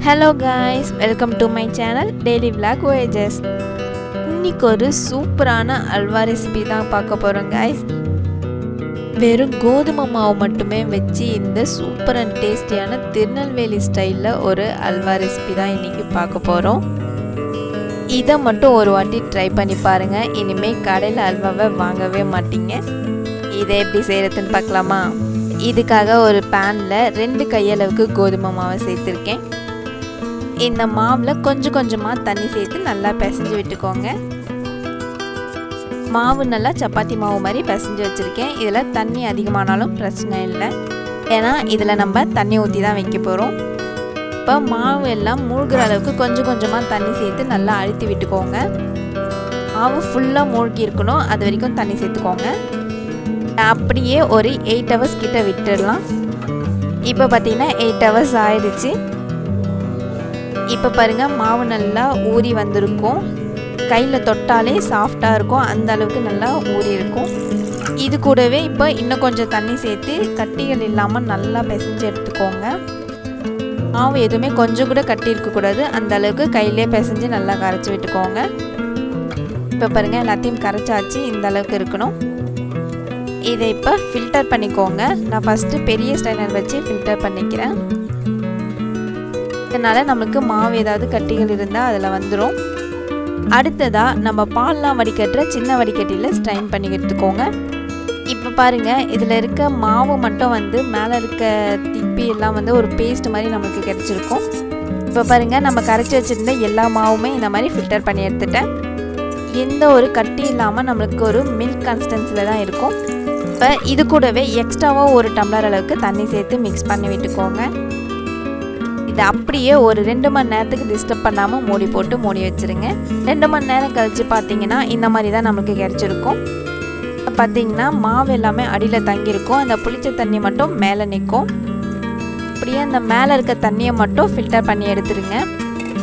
Hello guys, welcome to my channel Daily Vlog Voyages. இன்னைக்கு ஒரு சூப்பரான அல்வா ரெசிபி தான் பார்க்க போகிறோம் guys. வெறும் கோதுமை மாவு மட்டுமே வச்சு இந்த சூப்பர் அண்ட் டேஸ்டியான திருநெல்வேலி ஸ்டைலில் ஒரு அல்வா ரெசிபி தான் இன்றைக்கி பார்க்க போகிறோம். இதை மட்டும் ஒரு வாட்டி ட்ரை பண்ணி பாருங்கள். இனிமேல் கடையில் அல்வாவை வாங்கவே மாட்டீங்க. இதை எப்படி செய்கிறதுன்னு பார்க்கலாமா? இதுக்காக ஒரு பேனில் 2 கையளவுக்கு கோதுமை மாவை சேர்த்துருக்கேன். இந்த மாவில் கொஞ்சம் கொஞ்சமாக தண்ணி சேர்த்து நல்லா பிசைஞ்சு விட்டுக்கோங்க. மாவு நல்லா சப்பாத்தி மாவு மாதிரி பிசைஞ்சு வச்சுருக்கேன். இதில் தண்ணி அதிகமானாலும் பிரச்சனை இல்லை, ஏன்னா இதில் நம்ம தண்ணி ஊற்றி தான் வைக்க போகிறோம். இப்போ மாவு எல்லாம் மூழ்கிற அளவுக்கு கொஞ்சம் கொஞ்சமாக தண்ணி சேர்த்து நல்லா அழுத்தி விட்டுக்கோங்க. மாவு ஃபுல்லாக மூழ்கி இருக்கணும், அது வரைக்கும் தண்ணி சேர்த்துக்கோங்க. அப்படியே ஒரு 8 hours கிட்ட விட்டுடலாம். இப்போ பார்த்தீங்கன்னா 8 hours ஆயிடுச்சு. இப்போ பாருங்கள், மாவு நல்லா ஊறி வந்திருக்கும். கையில் தொட்டாலே சாஃப்டாக இருக்கும், அந்த அளவுக்கு நல்லா ஊறி இருக்கும். இது கூடவே இப்போ இன்னும் கொஞ்சம் தண்ணி சேர்த்து கட்டிகள் இல்லாமல் நல்லா பிசைஞ்சு எடுத்துக்கோங்க. மாவு எதுவுமே கொஞ்சம் கூட கட்டி இருக்கக்கூடாது, அந்த அளவுக்கு கையிலே பிசைஞ்சு நல்லா கரைச்சி விட்டுக்கோங்க. இப்போ பாருங்கள், எல்லாத்தையும் கரைச்சாச்சு, இந்த அளவுக்கு இருக்கணும். இதை இப்போ ஃபில்டர் பண்ணிக்கோங்க. நான் ஃபஸ்ட்டு பெரிய ஸ்ட்ரைனர் வச்சு ஃபில்டர் பண்ணிக்கிறேன். இதனால் நம்மளுக்கு மாவு ஏதாவது கட்டிகள் இருந்தால் அதில் வந்துடும். அடுத்ததாக நம்ம பால்லாம் வடிகட்டுற சின்ன வடிகட்டியில் ஸ்ட்ரைன் பண்ணி எடுத்துக்கோங்க. இப்போ பாருங்கள், இதில் இருக்க மாவு மட்டும் மேலே இருக்க திப்பி எல்லாம் ஒரு பேஸ்ட் மாதிரி நம்மளுக்கு கிடச்சிருக்கும். இப்போ பாருங்கள், நம்ம கரைச்சி வச்சுருந்த எல்லா மாவுமே இந்த மாதிரி ஃபில்டர் பண்ணி எடுத்துட்டேன். எந்த ஒரு கட்டி இல்லாமல் நம்மளுக்கு ஒரு மில்க் கன்சிஸ்டன்சியில் தான் இருக்கும். இப்போ இது கூடவே எக்ஸ்ட்ராவாக ஒரு டம்ளர் அளவுக்கு தண்ணி சேர்த்து மிக்ஸ் பண்ணி விட்டுக்கோங்க. இது அப்படியே ஒரு 2 மணி நேரத்துக்கு டிஸ்டர்ப் பண்ணாமல் மூடி போட்டு மூடி வச்சுருங்க. 2 மணி நேரம் கழித்து பார்த்தீங்கன்னா இந்த மாதிரி தான் நம்மளுக்கு கிடச்சிருக்கும். பார்த்தீங்கன்னா மாவு எல்லாமே அடியில் தங்கியிருக்கும், அந்த புளிச்ச தண்ணி மட்டும் மேலே நிற்கும். அப்படியே அந்த மேலே இருக்க தண்ணியை மட்டும் ஃபில்டர் பண்ணி எடுத்துருங்க.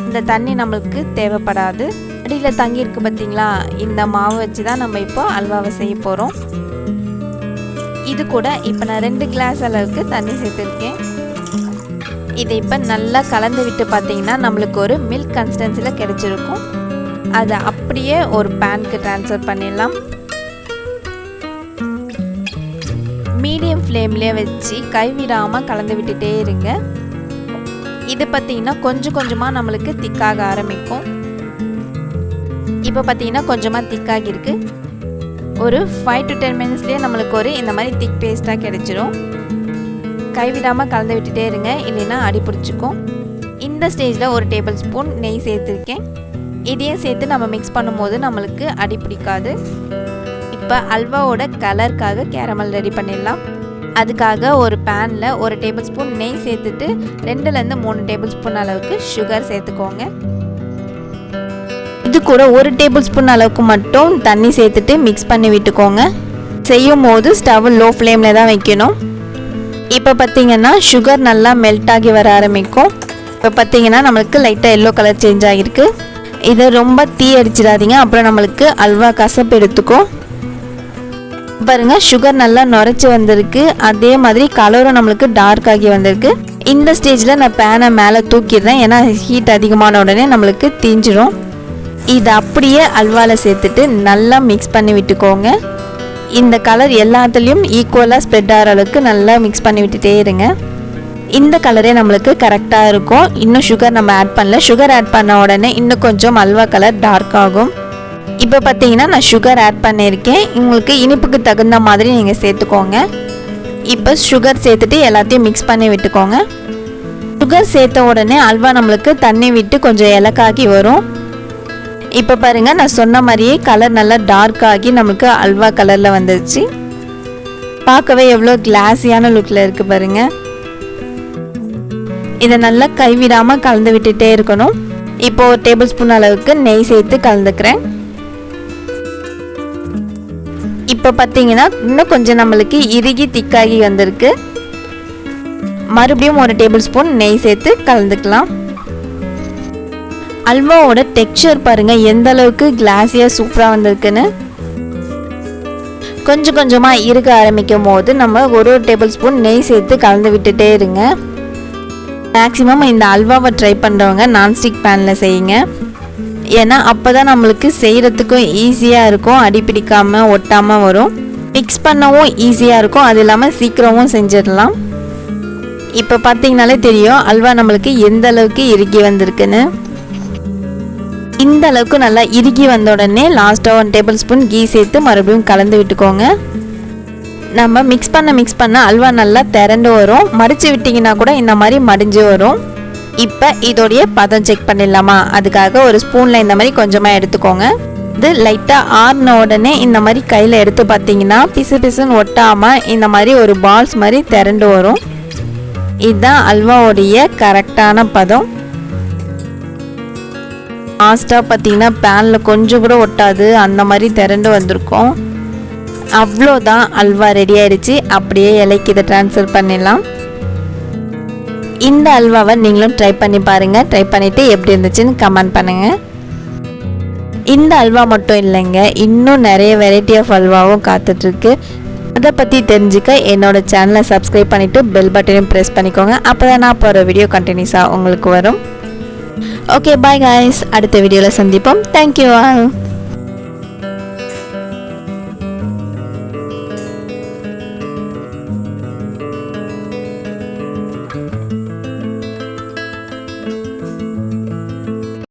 இந்த தண்ணி நம்மளுக்கு தேவைப்படாது. அடியில் தங்கியிருக்கு பார்த்தீங்களா, இந்த மாவு வச்சு தான் நம்ம இப்போ அல்வாவை செய்ய போகிறோம். இது கூட இப்போ நான் 2 கிளாஸ் அளவுக்கு தண்ணி சேர்த்துருக்கேன். இதை இப்போ நல்லா கலந்து விட்டு பார்த்தீங்கன்னா நம்மளுக்கு ஒரு மில்க் கன்சிஸ்டன்சியில் கிடச்சிருக்கும். அதை அப்படியே ஒரு பேனுக்கு ட்ரான்ஸ்ஃபர் பண்ணிடலாம். மீடியம் ஃப்ளேம்லேயே வச்சு கைவிடாமல் கலந்து விட்டுட்டே இருங்க. இது பார்த்தீங்கன்னா கொஞ்சம் கொஞ்சமாக நம்மளுக்கு திக்காக ஆரம்பிக்கும். இப்போ பார்த்தீங்கன்னா கொஞ்சமாக திக்காகி இருக்குது. ஒரு 5 to 10 மினிட்ஸ்லேயே நம்மளுக்கு ஒரு இந்த மாதிரி திக் பேஸ்ட்டாக கிடச்சிரும். கைவிடாமல் கலந்து விட்டுட்டே இருங்க, இல்லைன்னா அடி பிடிச்சிக்கும். இந்த ஸ்டேஜில் ஒரு டேபிள் ஸ்பூன் நெய் சேர்த்துருக்கேன். இதையும் சேர்த்து நம்ம மிக்ஸ் பண்ணும்போது நம்மளுக்கு அடி பிடிக்காது. இப்போ அல்வாவோட கலருக்காக கேரமல் ரெடி பண்ணிடலாம். அதுக்காக ஒரு பேனில் ஒரு டேபிள் ஸ்பூன் நெய் சேர்த்துட்டு 2லேருந்து 3 டேபிள் ஸ்பூன் அளவுக்கு சுகர் சேர்த்துக்கோங்க. இது கூட 1 டேபிள் ஸ்பூன் அளவுக்கு மட்டும் தண்ணி சேர்த்துட்டு மிக்ஸ் பண்ணி விட்டுக்கோங்க. செய்யும் போது ஸ்டவ் லோ ஃப்ளேமில் தான் வைக்கணும். இப்போ பார்த்தீங்கன்னா சுகர் நல்லா மெல்ட் ஆகி வர ஆரம்பிக்கும். இப்போ பார்த்தீங்கன்னா நம்மளுக்கு லைட்டாக எல்லோ கலர் சேஞ்ச் ஆகிருக்கு. இதை ரொம்ப தீ அடிச்சிடாதீங்க, அப்புறம் நம்மளுக்கு அல்வா கசப்பு எடுத்துக்கும். பாருங்கள், சுகர் நல்லா நுரைச்சி வந்திருக்கு, அதே மாதிரி கலரும் நம்மளுக்கு டார்க் ஆகி வந்திருக்கு. இந்த ஸ்டேஜில் நான் பேனை மேலே தூக்கிடுறேன், ஏன்னா ஹீட் அதிகமான உடனே நம்மளுக்கு தீஞ்சிரும். இதை அப்படியே அல்வாவில் சேர்த்துட்டு நல்லா மிக்ஸ் பண்ணி விட்டுக்கோங்க. இந்த கலர் எல்லாத்துலேயும் ஈக்குவலாக ஸ்ப்ரெட் ஆகிற அளவுக்கு நல்லா மிக்ஸ் பண்ணி விட்டுட்டே இருங்க. இந்த கலரே நம்மளுக்கு கரெக்டாக இருக்கும். இன்னும் சுகர் நம்ம ஆட் பண்ணல. சுகர் ஆட் பண்ண உடனே இன்னும் கொஞ்சம் அல்வா கலர் டார்க் ஆகும். இப்போ பார்த்தீங்கன்னா நான் சுகர் ஆட் பண்ணியிருக்கேன். உங்களுக்கு இனிப்புக்கு தகுந்த மாதிரி நீங்கள் சேர்த்துக்கோங்க. இப்போ சுகர் சேர்த்துட்டு எல்லாத்தையும் மிக்ஸ் பண்ணி விட்டுக்கோங்க. சுகர் சேர்த்த உடனே அல்வா நம்மளுக்கு தண்ணி விட்டு கொஞ்சம் இலக்காகி வரும். இப்போ பாருங்கள், நான் சொன்ன மாதிரியே கலர் நல்லா டார்க் ஆகி நம்மளுக்கு அல்வா கலரில் வந்துருச்சு. பார்க்கவே எவ்வளோ கிளாஸியான லுக்கில் இருக்குது பாருங்கள். இதை நல்லா கைவிடாமல் கலந்து விட்டுட்டே இருக்கணும். இப்போ ஒரு டேபிள் ஸ்பூன் அளவுக்கு நெய் சேர்த்து கலந்துக்கிறேன். இப்போ பார்த்தீங்கன்னா இன்னும் கொஞ்சம் நம்மளுக்கு இறுகி திக்காகி வந்திருக்கு. மறுபடியும் ஒரு டேபிள் ஸ்பூன் நெய் சேர்த்து கலந்துக்கலாம். அல்வாவோட டெக்ஸ்சர் பாருங்கள் எந்த அளவுக்கு கிளாஸியாக சூப்பராக வந்திருக்குன்னு. கொஞ்சம் கொஞ்சமாக இருக்க ஆரம்பிக்கும் போது நம்ம ஒரு டேபிள் ஸ்பூன் நெய் சேர்த்து கலந்து விட்டுட்டே இருங்க. மேக்ஸிமம் இந்த அல்வாவை ட்ரை பண்ணுறவங்க நான்ஸ்டிக் பேனில் செய்யுங்க. ஏன்னா அப்போ தான் நம்மளுக்கு செய்கிறதுக்கும் ஈஸியாக இருக்கும், அடிப்பிடிக்காமல் ஒட்டாமல் வரும். மிக்ஸ் பண்ணவும் ஈஸியாக இருக்கும், அது இல்லாமல் சீக்கிரமும் செஞ்சிடலாம். இப்போ பார்த்தீங்கனாலே தெரியும் அல்வா நம்மளுக்கு எந்த அளவுக்கு இறுகி வந்திருக்குன்னு. இந்த அளவுக்கு நல்லா இறுகி வந்த உடனே லாஸ்ட்டாக 1 டேபிள் ஸ்பூன் கீ சேர்த்து மறுபடியும் கலந்து விட்டுக்கோங்க. நம்ம மிக்ஸ் பண்ண அல்வா நல்லா திரண்டு வரும். மடித்து விட்டிங்கன்னா கூட இந்த மாதிரி மடிஞ்சு வரும். இப்போ இதோடைய பதம் செக் பண்ணிடலாமா? அதுக்காக ஒரு ஸ்பூனில் இந்த மாதிரி கொஞ்சமாக எடுத்துக்கோங்க. இது லைட்டாக ஆறின உடனே இந்த மாதிரி கையில் எடுத்து பார்த்தீங்கன்னா பிசு பிசுன்னு ஒட்டாமல் இந்த மாதிரி ஒரு பால்ஸ் மாதிரி திரண்டு வரும். இதுதான் அல்வாவுடைய கரெக்டான பதம். லாஸ்ட்டாக பார்த்தீங்கன்னா பேனில் கொஞ்சம் கூட ஒட்டாது, அந்த மாதிரி திரண்டு வந்திருக்கும். அவ்வளோதான், அல்வா ரெடி ஆயிடுச்சு. அப்படியே இலைக்கு இதை ட்ரான்ஸ்ஃபர் பண்ணிடலாம். இந்த அல்வாவை நீங்களும் ட்ரை பண்ணி பாருங்கள். ட்ரை பண்ணிவிட்டு எப்படி இருந்துச்சுன்னு கமெண்ட் பண்ணுங்கள். இந்த அல்வா மட்டும் இல்லைங்க, இன்னும் நிறைய வெரைட்டி ஆஃப் அல்வாவும் காத்துட்ருக்கு. அதை பற்றி தெரிஞ்சுக்க என்னோட சேனலை சப்ஸ்கிரைப் பண்ணிவிட்டு பெல் பட்டனையும் ப்ரெஸ் பண்ணிக்கோங்க. அப்போ தான் நான் போகிற வீடியோ கண்டினியூஸாக உங்களுக்கு வரும். Okay, bye guys. அடுத்த வீடியோவில் சந்திப்போம். Thank you all.